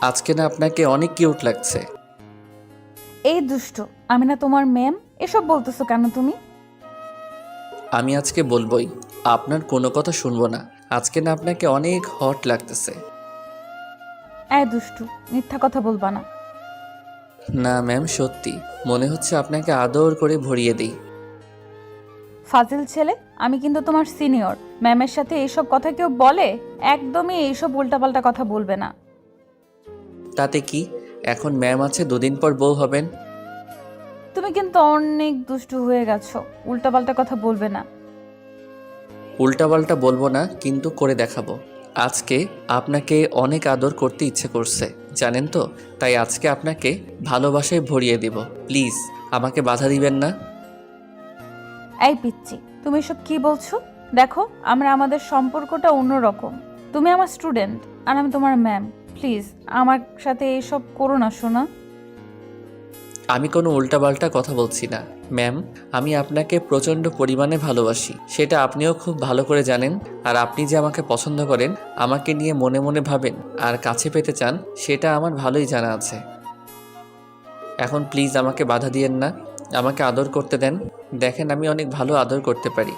আজকে না আপনাকে অনেক কিউট লাগছে। এই দুষ্টু, আমি না তোমার ম্যাম? এসব বলতেছো কেন তুমি? আমি আজকে বলবোই, আপনার কোনো কথা শুনবো না। আজকে না আপনাকে অনেক হট লাগতেছে। এই দুষ্টু, মিথ্যা কথা বলবা না। না ম্যাম, সত্যি মনে হচ্ছে আপনাকে আদর করে ভরিয়ে দিই। ফাজিল ছেলে, আমি কিন্তু তোমার সিনিয়র। ম্যামের সাথে এইসব কথা কেউ বলে? একদমই এইসব উল্টাপাল্টা কথা বলবে না। তাতে কি, এখন ম্যাম আছে, দুদিন পর বউ হবেন। তুমি কিন্তু অনেক দুষ্টু হয়ে গেছো। উল্টাপাল্টা কথা বলবে না। উল্টাপাল্টা বলবো না, কিন্তু করে দেখাবো। আজকে আপনাকে অনেক আদর করতে ইচ্ছে করছে, জানেন তো। তাই আজকে আপনাকে ভালোবাসায় ভরিয়ে দিব। প্লিজ আমাকে বাধা দিবেন না। এই পিচ্চি, তুমি এসব কি বলছো? দেখো, আমাদের সম্পর্কটা অন্যরকম। তুমি আমার স্টুডেন্ট আর আমি তোমার ম্যাম। প্লিজ আমার সাথে এইসব করো না, সোনা। আমি কোনো উল্টাপাল্টা কথা বলছি না ম্যাম। আমি আপনাকে প্রচণ্ড পরিমাণে ভালোবাসি, সেটা আপনিও খুব ভালো করে জানেন। আর আপনি যে আমাকে পছন্দ করেন, আমাকে নিয়ে মনে মনে ভাবেন আর কাছে পেতে চান, সেটা আমার ভালোই জানা আছে। এখন প্লিজ আমাকে বাধা দিয়েন না, আমাকে আদর করতে দেন। দেখেন আমি অনেক ভালো আদর করতে পারি।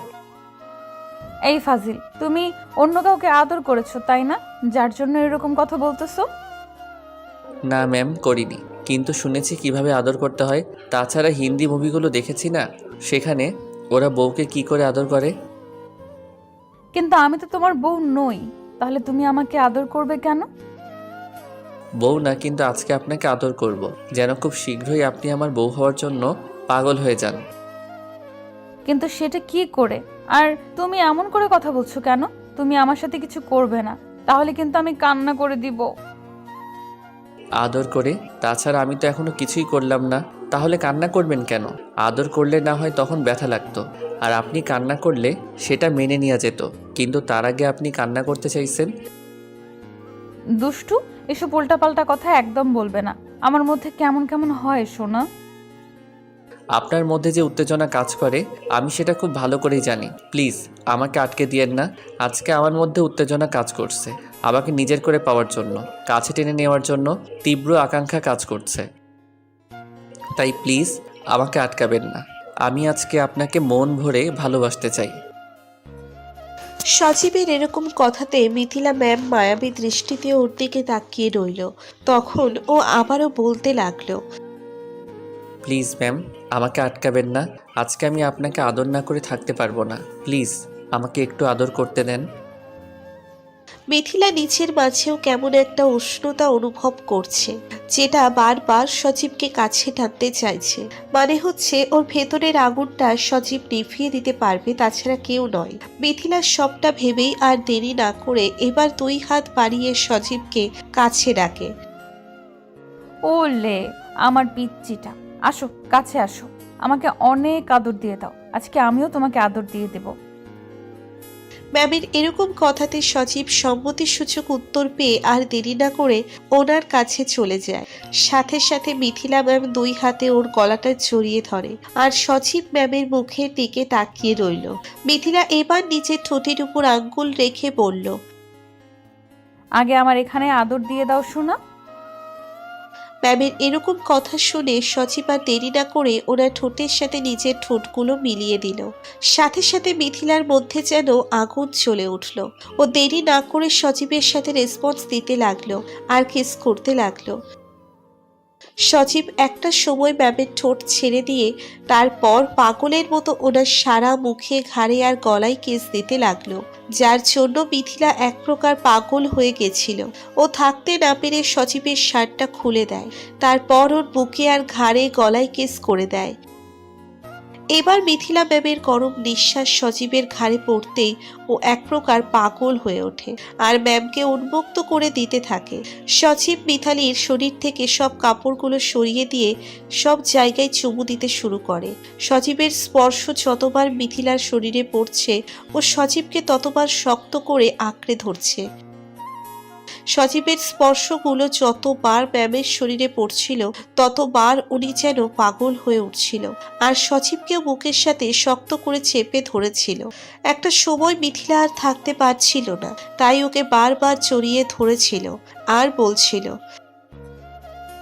এই ফাজিল, তুমি অন্য কাউকে আদর করেছো তাই না, যার জন্য এরকম কথা বলতেছো? না ম্যাম, করিনি, কিন্তু শুনেছি কিভাবে আদর করতে হয়। তাছাড়া হিন্দি মুভিগুলো দেখেছি না, সেখানে ওরা বউকে কি করে আদর করে। কিন্তু আমি তো তোমার বউ নই। তাহলে তুমি আমাকে আদর করবে কেন? বউ না, কিন্তু আজকে আপনাকে আদর করব, যেন খুব শীঘ্রই আপনি আমার বউ হওয়ার জন্য পাগল হয়ে যান। কিন্তু সেটা কি করে? আর তুমি এমন করে কথা বলছো কেন? তুমি আমার সাথে কিছু করবে না, তাহলে কিন্তু আমি কান্না করে দিব। আদর করে? তাছাড়া আমি তো এখনো কিছুই করলাম না, তাহলে কান্না করবেন কেন? আদর করলে না হয় তখন ব্যথা লাগতো, আর আপনি কান্না করলে সেটা মেনে নেওয়া যেত, কিন্তু তার আগে আপনি কান্না করতে চাইছেন। দুষ্টু, এসব উল্টাপাল্টা কথা একদম বলবে না। আমার মধ্যে কেমন কেমন হয় সোনা। আপনার মধ্যে যে উত্তেজনা কাজ করে, আমি সেটা খুব ভালো করেই জানি। প্লিজ আমাকে আটকে দিয়েন না। আজকে আমার মধ্যে উত্তেজনা কাজ করছে, আমাকে নিজের করে পাওয়ার জন্য, কাছে টেনে নেওয়ার জন্য তীব্র আকাঙ্ক্ষা কাজ করছে। তাই প্লিজ আমাকে আটকাবেন না। আমি আজকে আপনাকে মন ভরে ভালোবাসতে চাই। সজীবের এরকম কথাতে মিথিলা ম্যাম মায়াবী দৃষ্টিতে ওর দিকে তাকিয়ে রইল। তখন ও আবারও বলতে লাগলো, প্লিজ ম্যাম, আমাকে আটকাবেন না। আজকে আমি আপনাকে আদর না করে থাকতে পারবো না। প্লিজ আমাকে একটু আদর করতে দেন। মিথিলা নিচের মাঝেও কেমন একটা উষ্ণতা অনুভব করছে, যেটা বারবার সজীবকে কাছে টানতে চাইছে। মানে হচ্ছে ওর ভেতরের আগুনটা সজীব নিভিয়ে দিতে পারবে, তাছাড়া কেউ নয়। মিথিলা সবটা ভেবেই আর দেরি না করে এবার দুই হাত বাড়িয়ে সজীবকে কাছে ডাকে। ওলে, আমার পিচ্চিটা, আসো কাছে আসো। আমাকে অনেক আদর দিয়ে দাও। আজকে আমিও তোমাকে আদর দিয়ে দেব। ম্যামের এরকম কথাতে সজীব সম্মতিসূচক উত্তর পেয়ে আর দেরি না করে ওনার কাছে চলে যায়। সাথে সাথে মিথিলা ম্যাম দুই হাতে ওর গলাটা জড়িয়ে ধরে আর সজীব ম্যামের মুখের দিকে তাকিয়ে রইল। মিথিলা এবার নিজের ঠোঁটের উপর আঙ্গুল রেখে বলল, আগে আমার এখানে আদর দিয়ে দাও সোনা। ম্যামের এরকম কথা শুনে সজীব আর দেরি না করে ওনার ঠোঁটের সাথে নিজের ঠোঁটগুলো মিলিয়ে দিল। সাথে সাথে মিথিলার মধ্যে যেন আগুন জ্বলে উঠল। ও দেরি না করে সজীবের সাথে রেসপন্স দিতে লাগলো আর কিস করতে লাগলো। সজীব একটা সময় ম্যামের ঠোঁট ছেড়ে দিয়ে তারপর পাগলের মতো ওনার সারা মুখে, ঘাড়ে আর গলায় কিস দিতে লাগলো, যার জন্য মিথিলা এক প্রকার পাগল হয়ে গেছিল। ও থাকতে না পেরে সজীবের শার্টটা খুলে দেয়, তারপর ওর বুকে আর ঘাড়ে গলায় কিস করে দেয়। এবার মিথিলা ম্যামের গরম নিঃশ্বাস সজীবের ঘাড়ে পড়তেই ও এক প্রকার পাগল হয়ে ওঠে আর ম্যামকে উন্মুক্ত করে দিতে থাকে। সজীব মিথালির শরীর থেকে সব কাপড়গুলো সরিয়ে দিয়ে সব জায়গায় চুমু দিতে শুরু করে। সজীবের স্পর্শ যতবার মিথিলার শরীরে পড়ছে ও সজীবকে ততবার শক্ত করে আঁকড়ে ধরছে। সজীবের স্পর্শগুলো যতবার ম্যামের শরীরে পড়ছিল ততবার উনি যেন পাগল হয়ে উঠছিল আর সজীবকেও বুকের সাথে শক্ত করে চেপে ধরেছিল। একটা সময় মিথিলা আর থাকতে পারছিল না, তাই ওকে বারবার জড়িয়ে ধরেছিল আর বলছিল,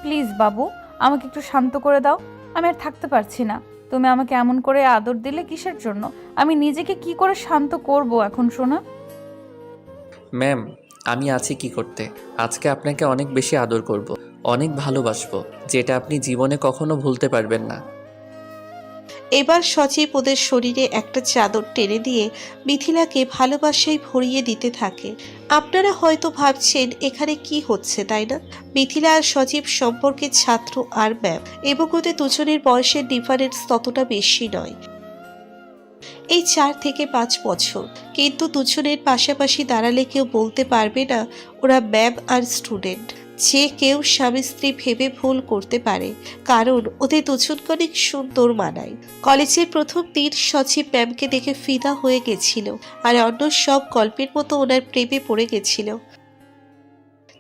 প্লিজ বাবু, আমাকে একটু শান্ত করে দাও। আমি আর থাকতে পারছি না। তুমি আমাকে এমন করে আদর দিলে কিসের জন্য? আমি নিজেকে কি করে শান্ত করব এখন সোনা? ম্যাম, আমি আছি কি করতে। আজকে আপনাকে অনেক বেশি আদর করব, অনেক ভালোবাসবো, যেটা আপনি জীবনে কখনো ভুলতে পারবেন না। এবার সজীব ওদের শরীরে একটা চাদর টেনে দিয়ে মিথিলাকে ভালোবাসায় ভরিয়ে দিতে থাকে। আপনারা হয়তো ভাবছেন এখানে কি হচ্ছে, তাই না? মিথিলা আর সজীব সম্পর্কে ছাত্র আর ম্যাম, এবং ওদের দুজনের বয়সের ডিফারেন্স ততটা বেশি নয়, এই 4 থেকে 5 বছর। কিন্তু দুজনের পাশাপাশি দাঁড়ালে কেউ বলতে পারবে না ওরা ম্যাম আর স্টুডেন্ট। যে কেউ স্বামী স্ত্রী ভেবে ভুল করতে পারে, কারণ ওদের দুজনকে অনেক সুন্দর মানায়। কলেজের প্রথম দিন সজীব ম্যামকে দেখে ফিদা হয়ে গেছিল, আর অন্য সব গল্পের মতো ওনার প্রেমে পড়ে গেছিল।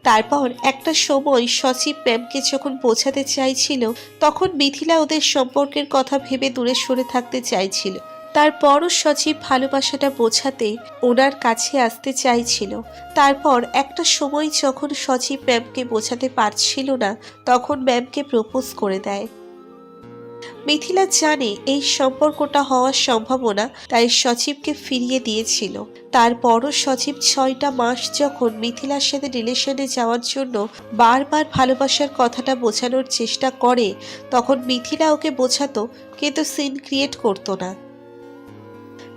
তারপর একটা সময় সজীব ম্যামকে যখন বোঝাতে চাইছিল, তখন মিথিলা ওদের সম্পর্কের কথা ভেবে দূরে সরে থাকতে চাইছিল। তারপরও সজীব ভালোবাসাটা বোঝাতে ওনার কাছে আসতে চাইছিল। তারপর একটা সময় যখন সজীব ম্যামকে বোঝাতে পারছিল না, তখন ম্যামকে প্রপোজ করে দেয়। মিথিলা জানে এই সম্পর্কটা হওয়ার সম্ভাবনা, তাই সজীবকে ফিরিয়ে দিয়েছিল। তারপরও সজীব 6টা মাস যখন মিথিলার সাথে রিলেশনে যাওয়ার জন্য বারবার ভালোবাসার কথাটা বোঝানোর চেষ্টা করে, তখন মিথিলা ওকে বোঝাতো, কিন্তু সিন ক্রিয়েট করতো না।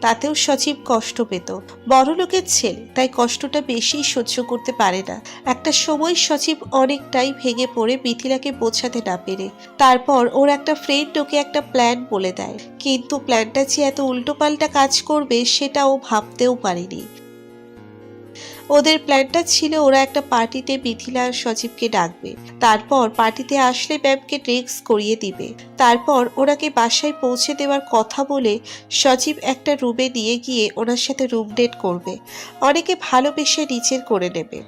তাতেও সজীব কষ্ট পেত। বড়লোকের ছেলে, তাই কষ্টটা বেশি সহ্য করতে পারে না। একটা সময় সজীব অনেকটাই ভেঙে পড়ে মিথিলাকে বোঝাতে না পেরে। তারপর ওর একটা ফ্রেন্ড ওকে একটা প্ল্যান বলে দেয়, কিন্তু প্ল্যানটা যে এত উল্টোপাল্টা কাজ করবে সেটা ও ভাবতেও পারেনি। ওদের প্ল্যানটা ছিল ওরা একটা পার্টিতে মিথিলা আর সজীবকে ডাকবে, তারপর পার্টিতে আসলে ম্যামকে ড্রিঙ্কস করিয়ে দিবে, তারপর ওনাকে বাসায় পৌঁছে দেওয়ার কথা বলে সজীব একটা রুমে নিয়ে গিয়ে ওনার সাথে রুম ডেট করবে, অনেকে ভালোবেসে নিজের করে নেবে।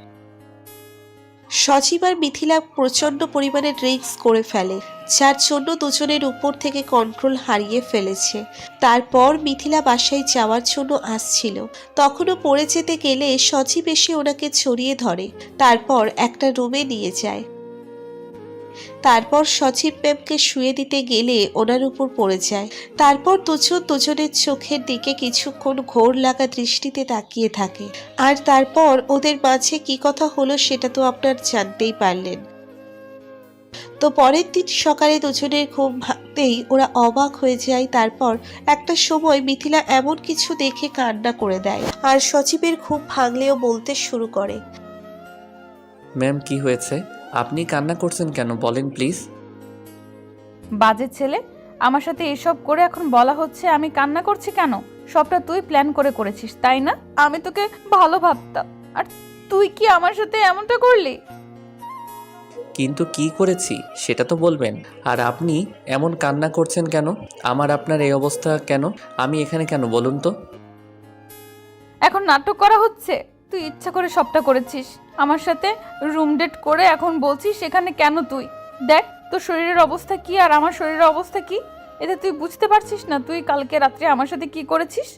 সজীব আর মিথিলা প্রচন্ড পরিমাণে ড্রিঙ্কস করে ফেলে, যার জন্য দুজনের উপর থেকে কন্ট্রোল হারিয়ে ফেলেছে। তারপর মিথিলা বাসায় যাওয়ার জন্য আসছিল, তখনও পড়ে যেতে গেলে সজীব এসে ওনাকে ছড়িয়ে ধরে, তারপর একটা রুমে নিয়ে যায়। তারপর সজীব ম্যামকে শুয়ে দিতে গেলে ওনার উপর পড়ে যায়। তারপর দুজনের চোখের দিকে কিছুক্ষণ ঘোর লাগা দৃষ্টিতে তাকিয়ে থাকে। আর তারপর ওদের মাঝে কি কথা হলো সেটা তো আপনার জানতেই পারলেন। তো পরের দিন সকালে দুজনের ঘুম ভাঙতেই ওরা অবাক হয়ে যায়। তারপর একটা সময় মিথিলা এমন কিছু দেখে কান্না করে দেয়, আর সজীবের ঘুম ভাঙলেও বলতে শুরু করে, ম্যাম, কি হয়েছে? আপনি কান্না করছেন কেন, বলেন প্লিজ। বাজে ছেলে, আমার সাথে এসব করে এখন বলা হচ্ছে আমি কান্না করছি কেন? সবটা তুই প্ল্যান করে করেছিস, তাই না? আমি তোকে ভালো ভাবতাম, আর তুই কি আমার সাথে এমনটা করলি? কিন্তু কি করেছি সেটা তো বলবেন। আর আপনি এমন কান্না করছেন কেন? আমার আপনার এই অবস্থা কেন? আমি এখানে কেন বলুন তো? এখন নাটক করা হচ্ছে? তুই ইচ্ছা করে সবটা করেছিস, আমার সাথে রুম ডেট করে এখন বলছিস সেখানে কেন? তুই দেখ তোর শরীরের অবস্থা কি আর আমার শরীরের অবস্থা কি, এতে তুই বুঝতে পারছিস না তুই কালকে রাত্রে আমার সাথে কি করেছিস?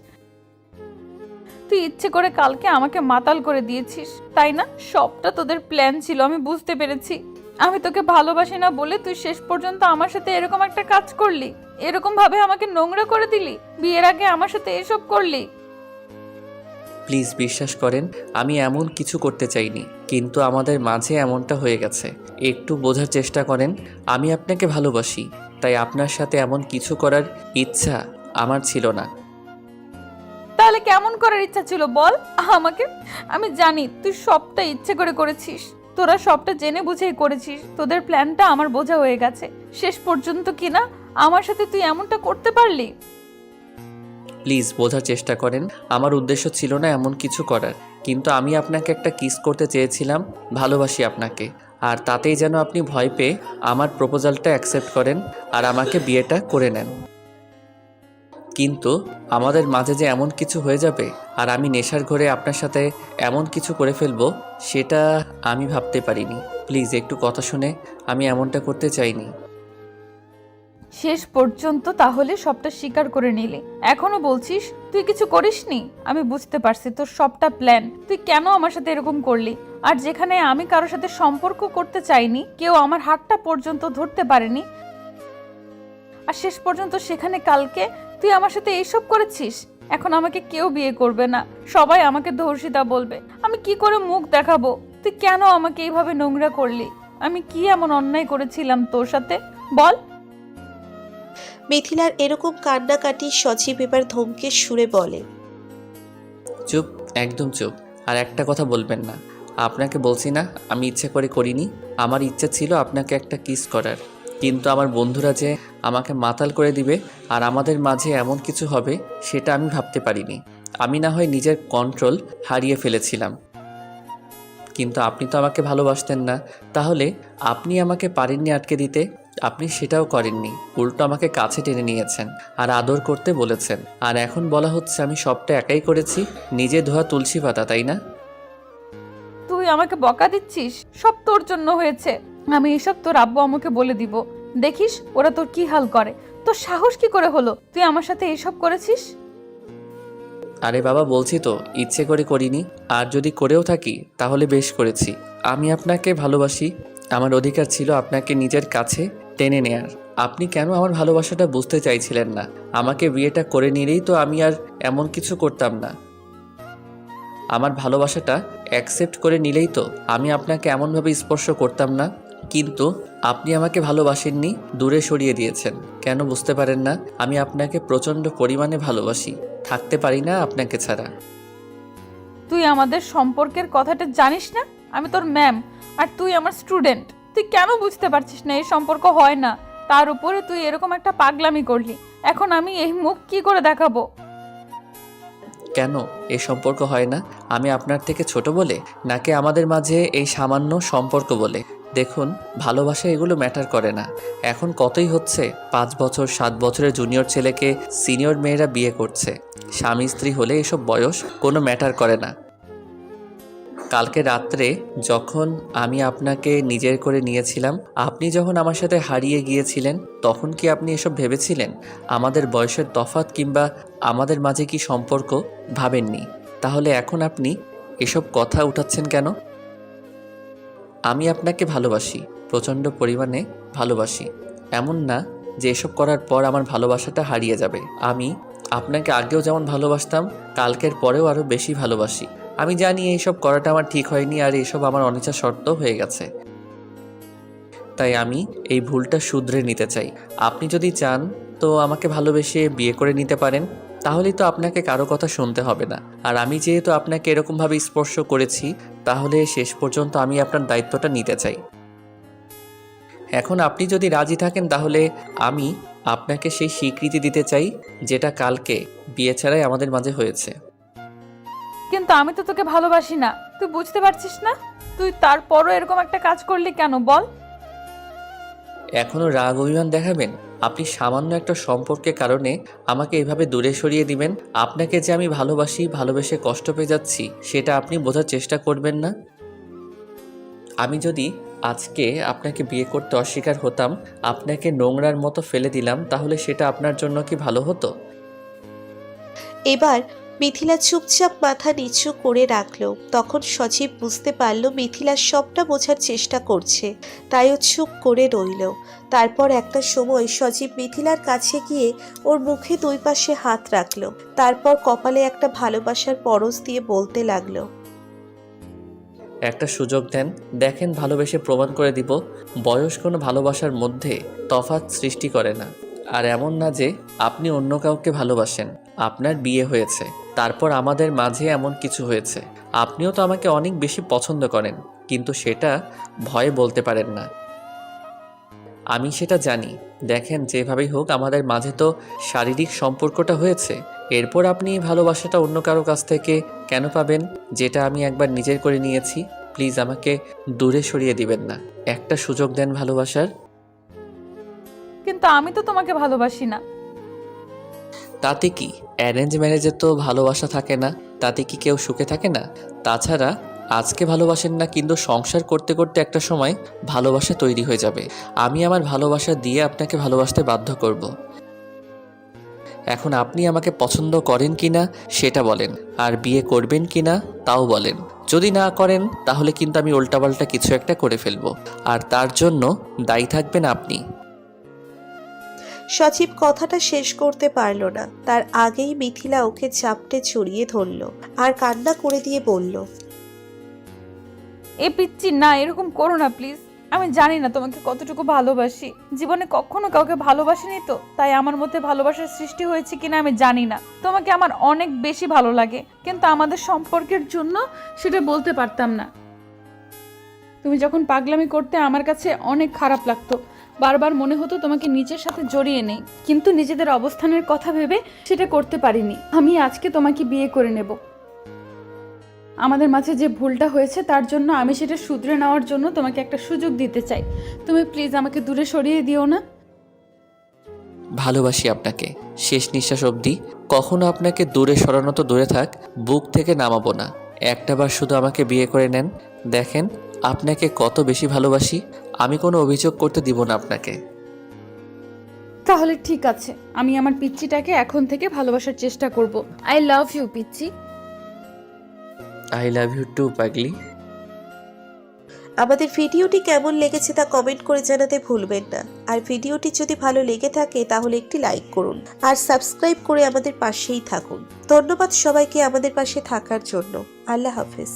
তুই ইচ্ছে করে কালকে আমাকে মাতাল করে দিয়েছিস, তাই না? সবটা তোদের প্ল্যান ছিল, আমি বুঝতে পেরেছি। আমি তোকে ভালোবাসি না বলে তুই শেষ পর্যন্ত আমার সাথে এরকম একটা কাজ করলি, এরকম ভাবে আমাকে নোংরা করে দিলি, বিয়ের আগে আমার সাথে এসব করলি। প্লিজ বিশ্বাস করেন, আমি এমন কিছু করতে চাইনি, কিন্তু আমাদের মাঝে এমনটা হয়ে গেছে। একটু বোঝার চেষ্টা করেন। আমি আপনাকে ভালোবাসি, তাই আপনার সাথে এমন কিছু করার ইচ্ছা আমার ছিল না। তাহলে কেমন করার ইচ্ছা ছিল বল আমাকে? আমি জানি তুই সবটা ইচ্ছে করে করেছিস, তোরা সবটা জেনে বুঝেই করেছিস। তোদের প্ল্যানটা আমার বোঝা হয়ে গেছে। শেষ পর্যন্ত কিনা আমার সাথে তুই এমনটা করতে পারলি। প্লিজ বোঝার চেষ্টা করেন। আমার উদ্দেশ্য ছিল না এমন কিছু করার, কিন্তু আমি আপনাকে একটা কিস করতে চেয়েছিলাম। ভালোবাসি আপনাকে, আর তাতেই যেন আপনি ভয় পেয়ে আমার প্রপোজালটা অ্যাকসেপ্ট করেন আর আমাকে বিয়েটা করে নেন। কিন্তু আমাদের মাঝে যে এমন কিছু হয়ে যাবে আর আমি নেশার ঘরে আপনার সাথে এমন কিছু করে ফেলবো, সেটা আমি ভাবতে পারিনি। প্লিজ একটু কথা শুনে, আমি এমনটা করতে চাইনি। শেষ পর্যন্ত তাহলে সবটা স্বীকার করে নিলি। এখনো বলছিস তুই কিছু করিসনি? আমি বুঝতে পারছি তোর সবটা প্ল্যান। তুই কেন আমার সাথে এরকম করলি? আর যেখানে আমি কারোর সাথে সম্পর্ক করতে চাইনি, কেউ আমার হাতটা পর্যন্ত ধরতে পারেনি, আর শেষ পর্যন্ত সেখানে কালকে তুই আমার সাথে এইসব করেছিস। এখন আমাকে কেউ বিয়ে করবে না, সবাই আমাকে ধর্ষিতা বলবে। আমি কি করে মুখ দেখাবো? তুই কেন আমাকে এইভাবে নোংরা করলি? আমি কি এমন অন্যায় করেছিলাম তোর সাথে, বল? মিথিলার এরকম কান্নাকাটি সজীব এবার ধমকে সুরে বলে। চুপ, একদম চুপ। আর একটা কথা বলবেন না। আপনাকে বলছি না আমি ইচ্ছে করে করিনি। আমার ইচ্ছা ছিল আপনাকে একটা কিস করার, কিন্তু আমার বন্ধুরা যে আমাকে মাতাল করে দিবে আর আমাদের মাঝে এমন কিছু হবে সেটা আমি ভাবতে পারিনি। আমি না হয় নিজের কন্ট্রোল হারিয়ে ফেলেছিলাম, কিন্তু আপনি তো আমাকে ভালোবাসতেন না। তাহলে আপনি আমাকে পারেননি আটকে দিতে, আপনি সেটাও করেননি, উল্টো আমাকে কাছে টেনে নিয়েছেন আর আদর করতে বলেছেন। আর এখন বলা হচ্ছে আমি সবটা একাই করেছি, নিজে ধোয়া তুলসী পাতা, তাই না? তুই আমাকে বকা দিচ্ছিস? সব তোর জন্য হয়েছে। আমি এসব তোর আব্বু আমাকে বলে দিব, দেখিস ওরা তোর কি হাল করে। তোর সাহস কি করে হলো তুই আমার সাথে এইসব করেছিস? আরে বাবা, বলছি তো ইচ্ছে করে করিনি, আর যদি করেও থাকি তাহলে বেশ করেছি। আমি আপনাকে ভালোবাসি, আমার অধিকার ছিল আপনাকে নিজের কাছে টেনে নেয়ার। আপনি কেন আমার ভালোবাসাটা বুঝতে চাইছিলেন না? আমাকে বিয়েটা করে নিলেই তো আমি আর এমন কিছু করতাম না। আমার ভালোবাসাটা অ্যাকসেপ্ট করে নিলেই তো আমি আপনাকে এমনভাবে স্পর্শ করতাম না। কিন্তু আপনি আমাকে ভালোবাসেননি, দূরে সরিয়ে দিয়েছেন। কেন বুঝতে পারেন না? আমি আপনাকে প্রচণ্ড পরিমাণে ভালোবাসি, থাকতে পারি না আপনাকে ছাড়া। তুই আমাদের সম্পর্কের কথাটা জানিস না? আমি তোর ম্যাম আর তুই আমার স্টুডেন্ট। তুই কেন বুঝতে পারছিস না এই সম্পর্ক হয় না? তার উপরে তুই এরকম একটা পাগলামি করলি। এখন আমি এই মুখ কি করে দেখাবো? কেন এই সম্পর্ক হয় না? আমি আপনার থেকে ছোট বলে, নাকি আমাদের মাঝে এই সামান্য সম্পর্ক বলে? দেখুন, ভালোবাসা এগুলো ম্যাটার করে না। এখন কতই হচ্ছে, 5 বছর 7 বছরের জুনিয়র ছেলেকে সিনিয়র মেয়েরা বিয়ে করছে। স্বামী স্ত্রী হলে এসব বয়স কোনো ম্যাটার করে না। কালকে রাত্রে যখন আমি আপনাকে নিজের করে নিয়েছিলাম, আপনি যখন আমার সাথে হারিয়ে গিয়েছিলেন, তখন কি আপনি এসব ভেবেছিলেন? আমাদের বয়সের তফাৎ কিংবা আমাদের মাঝে কি সম্পর্ক ভাবেননি? তাহলে এখন আপনি এসব কথা উঠাচ্ছেন কেন? আমি আপনাকে ভালোবাসি, প্রচণ্ড পরিমাণে ভালোবাসি। এমন না যে এসব করার পর আমার ভালোবাসাটা হারিয়ে যাবে। আমি আপনাকে আগেও যেমন ভালোবাসতাম, কালকের পরেও আরও বেশি ভালোবাসি। আমি জানি এইসব করাটা আমার ঠিক হয়নি, আর এসব আমার অনিচ্ছা সত্ত্বেও হয়ে গেছে। তাই আমি এই ভুলটা শুধরে নিতে চাই। আপনি যদি চান তো আমাকে ভালোবেসে বিয়ে করে নিতে পারেন, তাহলেই তো আপনাকে কারো কথা শুনতে হবে না। আর আমি যেহেতু আপনাকে এরকমভাবে স্পর্শ করেছি, তাহলে শেষ পর্যন্ত আমি আপনার দায়িত্বটা নিতে চাই। এখন আপনি যদি রাজি থাকেন তাহলে আমি আপনাকে সেই স্বীকৃতি দিতে চাই যেটা কালকে বিয়ে ছাড়াই আমাদের মাঝে হয়েছে। কিন্তু আমি তো তোকে ভালোবাসি না, তুই বুঝতে পারছিস না? তুই তারপরও এরকম একটা কাজ করলি কেন বল? এখনও রাগ অভিমান দেখাবেন? আপনি সামান্য একটা সম্পর্কের কারণে আমাকে এভাবে দূরে সরিয়ে দিবেন? আপনাকে যে আমি ভালোবাসি, ভালোবেসে কষ্ট পেয়ে যাচ্ছি, সেটা আপনি বোঝার চেষ্টা করবেন না? আমি যদি আজকে আপনাকে বিয়ে করতে অস্বীকার হতাম, আপনাকে নোংরার মতো ফেলে দিলাম, তাহলে সেটা আপনার জন্য কি ভালো হতো? এবার মিথিলা চুপচাপ মাথা নিচু করে রাখলো। তখন সজীব বুঝতে পারল মিথিলা সবটা বোঝার চেষ্টা করছে, তাইও চুপ করে রইল। তারপর একটা সময় সজীব মিথিলার কাছে গিয়ে ওর মুখে 2 পাশে হাত রাখলো। তারপর কপালে একটা ভালোবাসার পরশ দিয়ে বলতে লাগলো, একটা সুযোগ দেন, দেখেন ভালোবেসে প্রমাণ করে দিব বয়স কোনো ভালোবাসার মধ্যে তফাৎ সৃষ্টি করে না। আর এমন না যে আপনি অন্য কাউকে ভালোবাসেন, আপনার বিয়ে হয়েছে, তারপর আমাদের মাঝে এমন কিছু হয়েছে। আপনিও তো আমাকে অনেক বেশি পছন্দ করেন, কিন্তু সেটা ভয়ে বলতে পারেন না। আমি সেটা জানি। দেখেন, যেভাবেই হোক আমাদের মাঝে তো শারীরিক সম্পর্কটা হয়েছে। এরপর আপনি ভালোবাসাটা অন্য কারো কাছ থেকে কেন পাবেন, যেটা আমি একবার নিজের করে নিয়েছি? প্লিজ আমাকে দূরে সরিয়ে দিবেন না, একটা সুযোগ দেন ভালোবাসার। কিন্তু আমি তো তোমাকে ভালোবাসি না। তাতে কি? অ্যারেঞ্জ ম্যারেজে তো ভালোবাসা থাকে না, তাতে কি কেউ সুখে থাকে না? তাছাড়া আজকে ভালোবাসেন না, কিন্তু সংসার করতে করতে একটা সময় ভালোবাসা তৈরি হয়ে যাবে। আমি আমার ভালোবাসা দিয়ে আপনাকে ভালোবাসতে বাধ্য করব। এখন আপনি আমাকে পছন্দ করেন কি না সেটা বলেন, আর বিয়ে করবেন কি না তাও বলেন। যদি না করেন তাহলে কিন্তু আমি উল্টাপাল্টা কিছু একটা করে ফেলবো, আর তার জন্য দায়ী থাকবেন আপনি। সজীব কথাটা শেষ করতে পারল না, তার আগেই মিথিলা ওকে চাপটে জড়িয়ে ধরল আর কান্না করে দিয়ে বলল, এ পিচ্ছি না, এরকম করো না প্লিজ। আমি জানি না তোমাকে কতটুকু ভালোবাসি, জীবনে কখনো কাউকে ভালোবাসিনি তো, তাই আমার মধ্যে ভালোবাসার সৃষ্টি হয়েছে কিনা আমি জানি না। তোমাকে আমার অনেক বেশি ভালো লাগে, কিন্তু আমাদের সম্পর্কের জন্য সেটা বলতে পারতাম না। তুমি যখন পাগলামি করতে আমার কাছে অনেক খারাপ লাগতো, বারবার মনে হতো তোমাকে নিজের সাথে জড়িয়ে নেই, কিন্তু নিজেদের অবস্থানের কথা ভেবে সেটা করতে পারিনি। আমি আজকে তোমাকে বিয়ে করে নেব। আমাদের মাঝে যে ভুলটা হয়েছে তার জন্য আমি সেটা শুধরে নেওয়ার জন্য তোমাকে একটা সুযোগ দিতে চাই। তুমি প্লিজ আমাকে দূরে সরিয়ে দিও না। ভালোবাসি আপনাকে শেষ নিঃশ্বাস অবধি। কখনো আপনাকে দূরে সরানো তো দূরে থাক, বুক থেকে নামাবো না। একটাবার শুধু আমাকে বিয়ে করে নেন, দেখেন আপনাকে কত বেশি ভালোবাসি। আমি কোনো অভিযোগ করতে দিব না আপনাকে। তাহলে ঠিক আছে, আমি আমার পিচ্চিটাকে এখন থেকে ভালোবাসার চেষ্টা করব। আই লাভ ইউ পিচ্চি। আই লাভ ইউ টু পাগলি। আমাদের ভিডিওটি কেমন লেগেছে তা কমেন্ট করে জানাতে ভুলবেন না। আর ভিডিওটি যদি ভালো লেগে থাকে তাহলে একটি লাইক করুন আর সাবস্ক্রাইব করে আমাদের পাশেই থাকুন। ধন্যবাদ সবাইকে আমাদের পাশে থাকার জন্য। আল্লাহ হাফেজ।